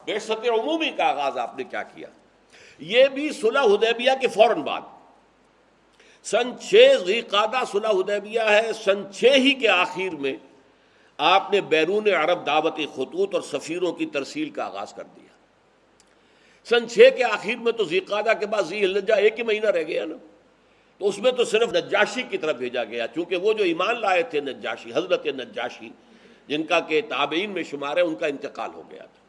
بعثت عمومی کا آغاز آپ نے کیا کیا؟ یہ بھی صلح حدیبیہ کے فوراً بعد سن 6 ذی قعدہ صلح حدیبیہ ہے، سن 6 ہی کے آخر میں آپ نے بیرون عرب دعوت خطوط اور سفیروں کی ترسیل کا آغاز کر دیا۔ سن 6 کے آخر میں تو ذی قعدہ کے بعد ذی الحجہ ایک ہی مہینہ رہ گیا نا، تو اس میں تو صرف نجاشی کی طرف بھیجا گیا، چونکہ وہ جو ایمان لائے تھے نجاشی، حضرت نجاشی جن کا کہ تابعین میں شمار ہے، ان کا انتقال ہو گیا تھا۔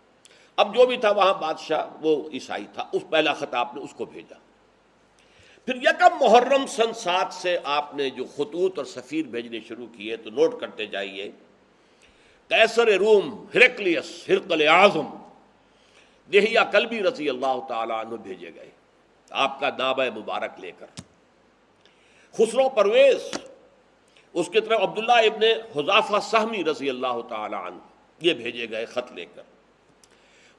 اب جو بھی تھا وہاں بادشاہ وہ عیسائی تھا، اس پہلا خط آپ نے اس کو بھیجا۔ پھر یکم محرم سن 7 سے آپ نے جو خطوط اور سفیر بھیجنے شروع کیے، تو نوٹ کرتے جائیے، قیصر روم ہرقلیس ہرقل اعظم دہیہ کلبی رضی اللہ تعالیٰ عنہ بھیجے گئے آپ کا نامہ مبارک لے کر۔ خسرو پرویز اس کی طرف عبداللہ ابن حذافہ سہمی رضی اللہ تعالیٰ عنہ یہ بھیجے گئے خط لے کر۔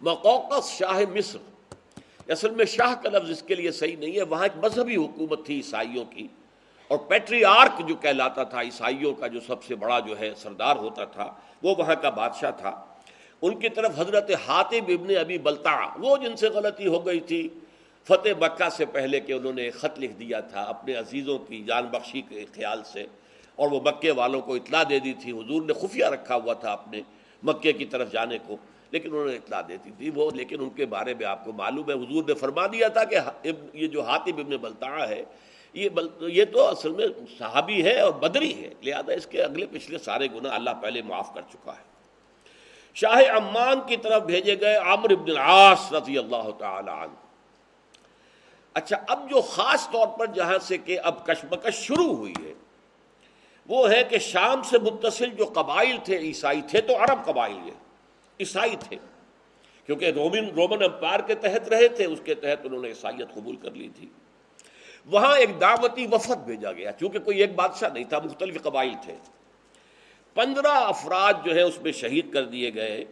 مقوقس شاہ مصر، اصل میں شاہ کا لفظ اس کے لیے صحیح نہیں ہے، وہاں ایک مذہبی حکومت تھی عیسائیوں کی، اور پیٹریارک جو کہلاتا تھا عیسائیوں کا، جو سب سے بڑا جو ہے سردار ہوتا تھا، وہ وہاں کا بادشاہ تھا۔ ان کی طرف حضرت حاتب ابن ابی بلتع، وہ جن سے غلطی ہو گئی تھی فتح مکہ سے پہلے کہ انہوں نے ایک خط لکھ دیا تھا اپنے عزیزوں کی جان بخشی کے خیال سے، اور وہ مکے والوں کو اطلاع دے دی تھی، حضور نے خفیہ رکھا ہوا تھا اپنے مکے کی طرف جانے کو، لیکن انہوں نے اطلاع دیتی تھی وہ، لیکن ان کے بارے میں آپ کو معلوم ہے حضور نے فرما دیا تھا کہ یہ جو حاتب ابن بلتع ہے یہ تو اصل میں صحابی ہے اور بدری ہے، لہذا اس کے اگلے پچھلے سارے گناہ اللہ پہلے معاف کر چکا ہے۔ شاہ عمان کی طرف بھیجے گئے عمرو بن العاص رضی اللہ تعالی عنہ۔ اچھا، اب جو خاص طور پر جہاں سے کہ اب کشمکش شروع ہوئی ہے وہ ہے کہ شام سے متصل جو قبائل تھے عیسائی تھے، تو عرب قبائل یہ عیسائی تھے، کیونکہ رومن امپائر کے تحت رہے تھے، اس کے تحت انہوں نے عیسائیت قبول کر لی تھی۔ وہاں ایک دعوتی وفد بھیجا گیا، چونکہ کوئی ایک بادشاہ نہیں تھا، مختلف قبائل تھے۔ 15 افراد جو ہیں اس میں شہید کر دیے گئے،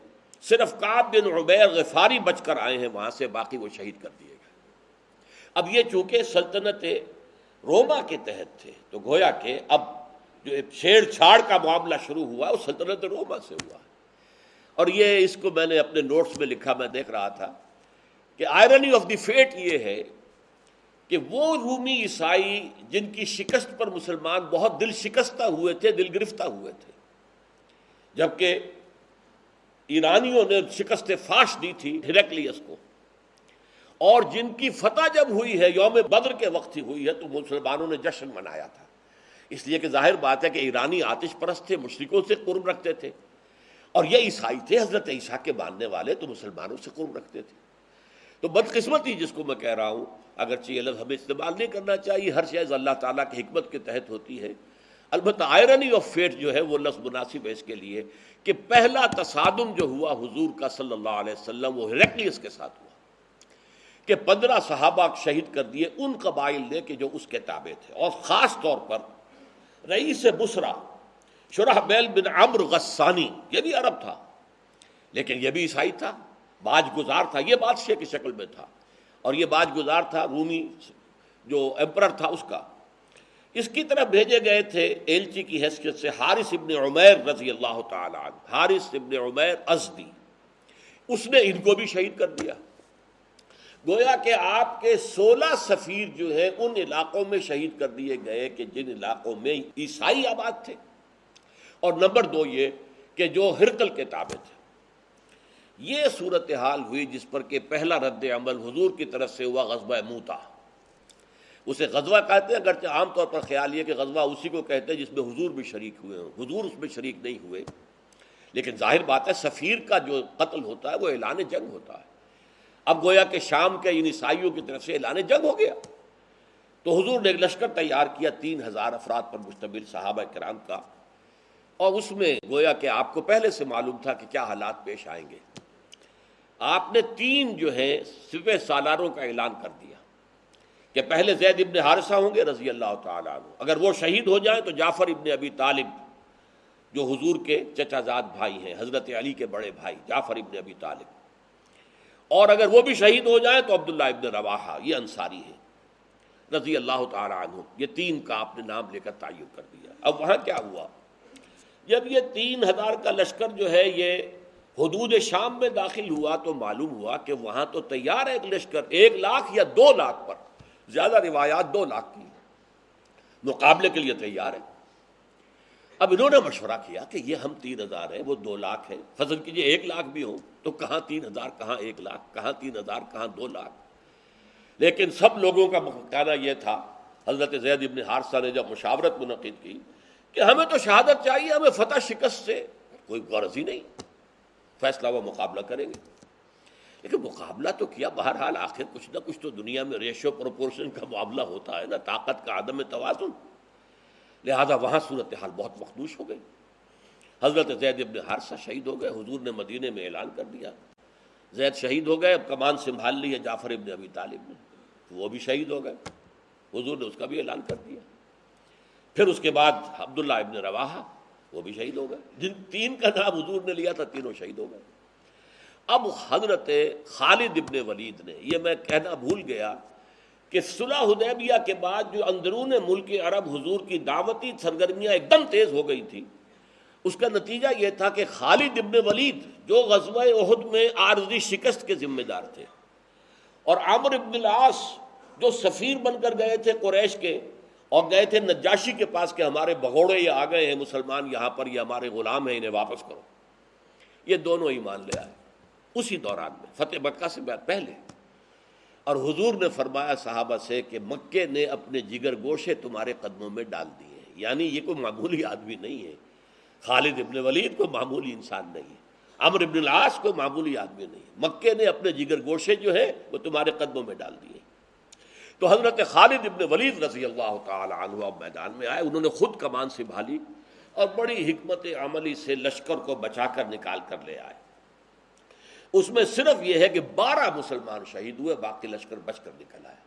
صرف کعب بن عبیر غفاری بچ کر آئے ہیں وہاں سے، باقی وہ شہید کر دیے گئے۔ اب یہ چونکہ سلطنت روما کے تحت تھے، تو گویا کہ اب جو چھیڑ چھاڑ کا معاملہ شروع ہوا وہ سلطنت روما سے ہوا، اور یہ اس کو میں نے اپنے نوٹس میں لکھا، میں دیکھ رہا تھا کہ آئرنی آف دی فیٹ یہ ہے کہ وہ رومی عیسائی جن کی شکست پر مسلمان بہت دل شکستہ ہوئے تھے، دل گرفتہ ہوئے تھے، جبکہ ایرانیوں نے شکست فاش دی تھی ہرقلیس کو، اور جن کی فتح جب ہوئی ہے یوم بدر کے وقت ہی ہوئی ہے، تو مسلمانوں نے جشن منایا تھا، اس لیے کہ ظاہر بات ہے کہ ایرانی آتش پرست تھے، مشرکوں سے قرب رکھتے تھے، اور یہ عیسائی تھے حضرت عیسیٰ کے ماننے والے، تو مسلمانوں سے قرب رکھتے تھے۔ تو بدقسمتی جس کو میں کہہ رہا ہوں، اگرچہ یہ لفظ ہمیں استعمال نہیں کرنا چاہیے، ہر شے اللہ تعالیٰ کی حکمت کے تحت ہوتی ہے، البتہ آئرنی آف فیٹ جو ہے وہ لفظ مناسب ہے اس کے لیے کہ پہلا تصادم جو ہوا حضور کا صلی اللہ علیہ وسلم وہ ہرقلیس کے ساتھ ہوا، کہ 15 صحابہ شہید کر دیے ان قبائل نے کہ جو اس کے تابع تھے، اور خاص طور پر رئیس بصرہ شرحبیل بن عمرو غسانی، یہ بھی عرب تھا لیکن یہ بھی عیسائی تھا، باج گزار تھا، یہ بادشاہ کی شکل میں تھا، اور یہ باج گزار تھا رومی جو ایمپرر تھا اس کا۔ اس کی طرف بھیجے گئے تھے ایلچی کی حیثیت سے حارث ابن عمیر رضی اللہ تعالی عنہ، حارث ابن عمیر ازدی، اس نے ان کو بھی شہید کر دیا۔ گویا کہ آپ کے 16 سفیر جو ہیں ان علاقوں میں شہید کر دیے گئے کہ جن علاقوں میں عیسائی آباد تھے، اور نمبر 2 یہ کہ جو ہرقل کے تابع تھے۔ یہ صورتحال ہوئی جس پر کہ پہلا رد عمل حضور کی طرف سے ہوا غزوہ موتا۔ اسے غزوہ کہتے ہیں، اگرچہ عام طور پر خیال یہ کہ غزوہ اسی کو کہتے ہیں جس میں حضور بھی شریک ہوئے ہوں، حضور اس میں شریک نہیں ہوئے، لیکن ظاہر بات ہے سفیر کا جو قتل ہوتا ہے وہ اعلان جنگ ہوتا ہے۔ اب گویا کہ شام کے ان عیسائیوں کی طرف سے اعلان جنگ ہو گیا، تو حضور نے ایک لشکر تیار کیا 3000 افراد پر مشتمل صحابہ کرام کا، اور اس میں گویا کہ آپ کو پہلے سے معلوم تھا کہ کیا حالات پیش آئیں گے۔ آپ نے 3 جو ہیں سپہ سالاروں کا اعلان کر دیا کہ پہلے زید ابن حارثہ ہوں گے رضی اللہ تعالیٰ عنہ، اگر وہ شہید ہو جائیں تو جعفر ابن ابی طالب جو حضور کے چچا زاد بھائی ہیں، حضرت علی کے بڑے بھائی جعفر ابن ابی طالب، اور اگر وہ بھی شہید ہو جائیں تو عبداللہ ابن رواحہ، یہ انصاری ہیں رضی اللہ تعالیٰ عنہ۔ یہ 3 کا آپ نے نام لے کر تعین کر دیا۔ اب وہاں کیا ہوا، جب یہ 3000 کا لشکر جو ہے یہ حدود شام میں داخل ہوا تو معلوم ہوا کہ وہاں تو تیار ہے ایک لشکر 1,00,000 یا 2,00,000 پر، زیادہ روایات 2,00,000 کی، مقابلے کے لیے تیار ہے۔ اب انہوں نے مشورہ کیا کہ یہ ہم 3,000 ہیں، وہ 2,00,000 ہیں، فرض کیجیے 1,00,000 بھی ہوں تو کہاں 3,000 کہاں 1,00,000، کہاں 3,000 کہاں 2,00,000۔ لیکن سب لوگوں کا کہنا یہ تھا، حضرت زید ابن حارثہ نے جب مشاورت منعقد کی کہ ہمیں تو شہادت چاہیے، ہمیں فتح شکست سے کوئی غرض ہی نہیں، فیصلہ وہ مقابلہ کریں گے۔ لیکن مقابلہ تو کیا، بہرحال آخر کچھ نہ کچھ تو دنیا میں ریشو پروپورشن کا معاملہ ہوتا ہے نا، طاقت کا عدم توازن، لہذا وہاں صورتحال بہت مخدوش ہو گئی۔ حضرت زید ابن حارثہ شہید ہو گئے، حضور نے مدینے میں اعلان کر دیا زید شہید ہو گئے، اب کمان سنبھال لی ہے جعفر ابن ابی طالب نے، وہ بھی شہید ہو گئے، حضور نے اس کا بھی اعلان کر دیا۔ پھر اس کے بعد عبداللہ ابن رواحہ وہ بھی شہید ہو گئے، جن 3 کا نام حضور نے لیا تھا تینوں شہید ہو گئے۔ اب حضرت خالد ابن ولید نے، یہ میں کہنا بھول گیا کہ صلح حدیبیہ کے بعد جو اندرون ملک عرب حضور کی دعوتی سرگرمیاں ایک دم تیز ہو گئی تھی، اس کا نتیجہ یہ تھا کہ خالد ابن ولید جو غزوہ احد میں عارضی شکست کے ذمہ دار تھے، اور عامر ابن العاص جو سفیر بن کر گئے تھے قریش کے اور گئے تھے نجاشی کے پاس کہ ہمارے بگوڑے یہ آ گئے ہیں مسلمان یہاں پر، یہ ہمارے غلام ہیں، انہیں واپس کرو، یہ دونوں ایمان لے آئے اسی دوران میں، فتح مکہ سے پہلے۔ اور حضور نے فرمایا صحابہ سے کہ مکے نے اپنے جگر گوشے تمہارے قدموں میں ڈال دیے ہیں، یعنی یہ کوئی معمولی آدمی نہیں ہے، خالد ابن ولید کوئی معمولی انسان نہیں ہے، عمرو ابن العاص کوئی معمولی آدمی نہیں ہے، مکے نے اپنے جگر گوشے جو ہیں وہ تمہارے قدموں میں ڈال دیے۔ تو حضرت خالد ابن ولید رضی اللہ تعالی عنہ اب میدان میں آئے، انہوں نے خود کمان سنبھالی اور بڑی حکمت عملی سے لشکر کو بچا کر نکال کر لے آئے۔ اس میں صرف یہ ہے کہ 12 مسلمان شہید ہوئے، باقی لشکر بچ کر نکل آیا،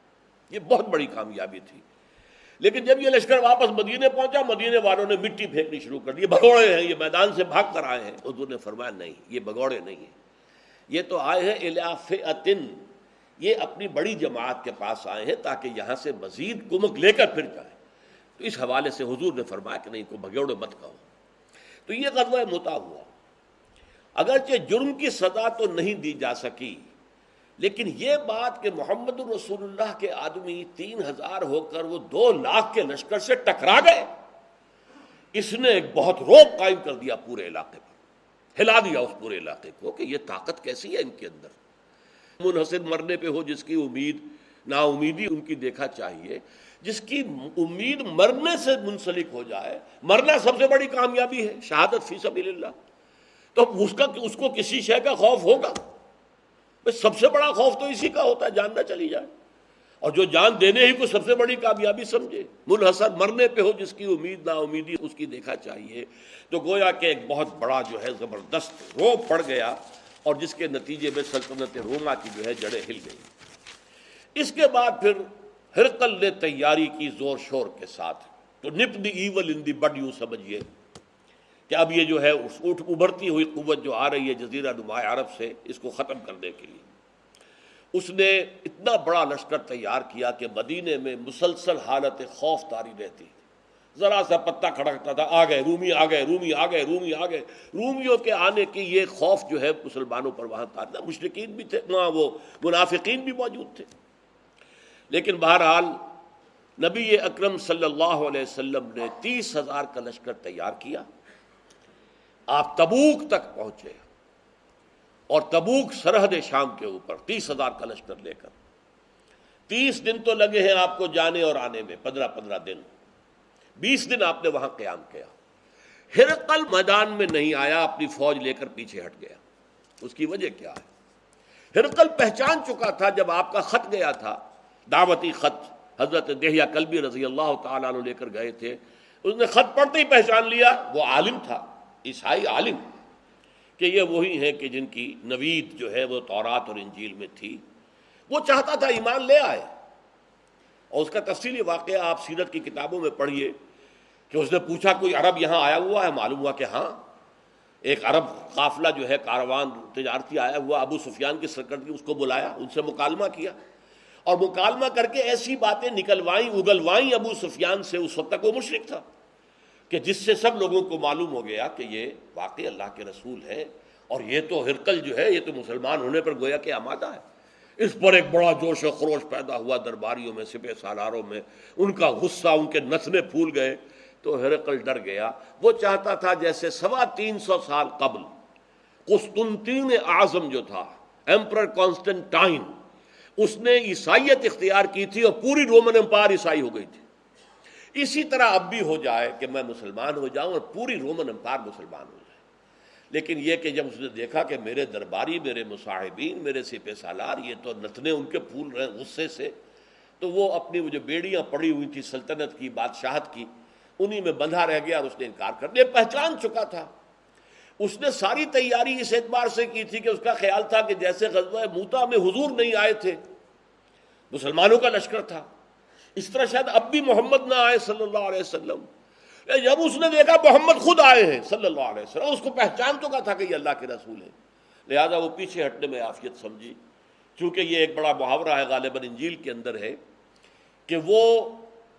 یہ بہت بڑی کامیابی تھی۔ لیکن جب یہ لشکر واپس مدینے پہنچا، مدینے والوں نے مٹی پھینکنی شروع کر دی، بھگوڑے ہیں، یہ میدان سے بھاگ کر آئے ہیں۔ حضور نے فرمایا نہیں، یہ بھگوڑے نہیں ہیں، یہ تو آئے ہیں الی فئۃ، یہ اپنی بڑی جماعت کے پاس آئے ہیں تاکہ یہاں سے مزید کمک لے کر پھر جائیں۔ تو اس حوالے سے حضور نے فرمایا کہ نہیں، کو بھگوڑے مت کہو۔ تو یہ غزوہ مؤتہ ہوا، اگرچہ جرم کی سزا تو نہیں دی جا سکی، لیکن یہ بات کہ محمد رسول اللہ کے آدمی 3,000 ہو کر وہ 2,00,000 کے لشکر سے ٹکرا گئے، اس نے ایک بہت رعب قائم کر دیا پورے علاقے پر، ہلا دیا اس پورے علاقے کو کہ یہ طاقت کیسی ہے ان کے اندر۔ منحصر مرنے پہ ہو جس کی امید، نا امیدی ان کی دیکھا چاہیے، جس کی امید مرنے سے منسلک ہو جائے، مرنا سب سے بڑی کامیابی ہے، شہادت فی سبیل اللہ، تو اس کو کسی شے کا خوف ہوگا؟ سب سے بڑا خوف تو اسی کا ہوتا ہے، جان نہ چلی جائے، اور جو جان دینے ہی کو سب سے بڑی کامیابی سمجھے، منحصر مرنے پہ ہو جس کی امید نا امیدی اس کی دیکھا چاہیے۔ تو گویا کہ ایک بہت بڑا جو ہے زبردست رعب پڑ گیا، اور جس کے نتیجے میں سلطنت روما کی جو ہے جڑیں ہل گئی۔ اس کے بعد پھر ہرقل نے تیاری کی زور شور کے ساتھ، تو نپ دی ایول ان دی بڈ، یوں سمجھیے کہ اب یہ جو ہے ابھرتی ہوئی قوت جو آ رہی ہے جزیرہ نما عرب سے، اس کو ختم کرنے کے لیے اس نے اتنا بڑا لشکر تیار کیا کہ مدینے میں مسلسل حالت خوف طاری رہتی، ذرا سا پتہ کھڑکتا تھا، آ گئے رومی، آ گئے رومی، آ گئے رومی، آ گئے۔ رومیوں کے آنے کی یہ خوف جو ہے مسلمانوں پر وہاں تھا، مشرکین بھی تھے وہاں، وہ منافقین بھی موجود تھے۔ لیکن بہرحال نبی اکرم صلی اللہ علیہ وسلم نے 30,000 کا لشکر تیار کیا، آپ تبوک تک پہنچے، اور تبوک سرحد شام کے اوپر 30,000 کا لشکر لے کر 30 دن تو لگے ہیں آپ کو جانے اور آنے میں، 15 دن، 20 دن آپ نے وہاں قیام کیا۔ ہرقل میدان میں نہیں آیا، اپنی فوج لے کر پیچھے ہٹ گیا۔ اس کی وجہ کیا ہے؟ ہرقل پہچان چکا تھا، جب آپ کا خط گیا تھا، دعوتی خط حضرت دہیہ کلبی رضی اللہ تعالیٰ عنہ لے کر گئے تھے، اس نے خط پڑھتے ہی پہچان لیا، وہ عالم تھا، عیسائی عالم، کہ یہ وہی ہیں کہ جن کی نوید جو ہے وہ تورات اور انجیل میں تھی۔ وہ چاہتا تھا ایمان لے آئے، اور اس کا تفصیلی واقعہ آپ سیرت کی کتابوں میں پڑھیے کہ اس نے پوچھا کوئی عرب یہاں آیا ہوا ہے؟ معلوم ہوا کہ ہاں، ایک عرب قافلہ جو ہے کاروان تجارتی آیا ہوا، ابو سفیان کی سرکردگی، اس کو بلایا، ان سے مکالمہ کیا، اور مکالمہ کر کے ایسی باتیں نکلوائیں اگلوائیں ابو سفیان سے، اس وقت تک وہ مشرک تھا، کہ جس سے سب لوگوں کو معلوم ہو گیا کہ یہ واقعی اللہ کے رسول ہے، اور یہ تو ہرقل جو ہے یہ تو مسلمان ہونے پر گویا کہ آمادہ ہے۔ اس پر ایک بڑا جوش و خروش پیدا ہوا درباریوں میں، سپہ سالاروں میں، ان کا غصہ، ان کے نتنے پھول گئے۔ تو ہرقل ڈر گیا، وہ چاہتا تھا جیسے 325 سال قبل قسطنطین اعظم جو تھا، ایمپرر کانسٹنٹائن، اس نے عیسائیت اختیار کی تھی اور پوری رومن امپائر عیسائی ہو گئی تھی۔ اسی طرح اب بھی ہو جائے کہ میں مسلمان ہو جاؤں اور پوری رومن امپائر مسلمان ہو جائے۔ لیکن یہ کہ جب اس نے دیکھا کہ میرے درباری، میرے مصاحبین، میرے سپہ سالار یہ تو نتنے ان کے پھول رہے غصے سے، تو وہ اپنی وہ جو بیڑیاں پڑی ہوئی تھی سلطنت کی، بادشاہت کی، انہی میں بندھا رہ گیا اور اس نے انکار کر دیا۔ پہچان چکا تھا، اس نے ساری تیاری اس اعتبار سے کی تھی کہ اس کا خیال تھا کہ جیسے غزوہ موتا میں حضور نہیں آئے تھے، مسلمانوں کا لشکر تھا، اس طرح شاید اب بھی محمد نہ آئے صلی اللہ علیہ وسلم۔ جب اس نے دیکھا محمد خود آئے ہیں صلی اللہ علیہ وسلم، اس کو پہچان چکا تھا کہ یہ اللہ کے رسول ہیں، لہذا وہ پیچھے ہٹنے میں عافیت سمجھی۔ چونکہ یہ ایک بڑا محاورہ ہے غالباً انجیل کے اندر ہے کہ وہ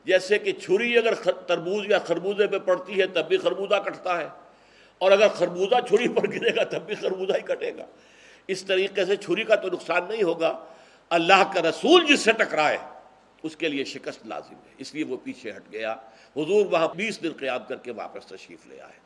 جیسے کہ چھری اگر تربوز یا خربوزے پہ پڑتی ہے تب بھی خربوزہ کٹتا ہے، اور اگر خربوزہ چھری پر گرے گا تب بھی خربوزہ ہی کٹے گا۔ اس طریقے سے چھری کا تو نقصان نہیں ہوگا، اللہ کا رسول جس سے ٹکرائے اس کے لیے شکست لازم ہے، اس لیے وہ پیچھے ہٹ گیا۔ حضور وہاں 20 دن قیام کر کے واپس تشریف لے آئے۔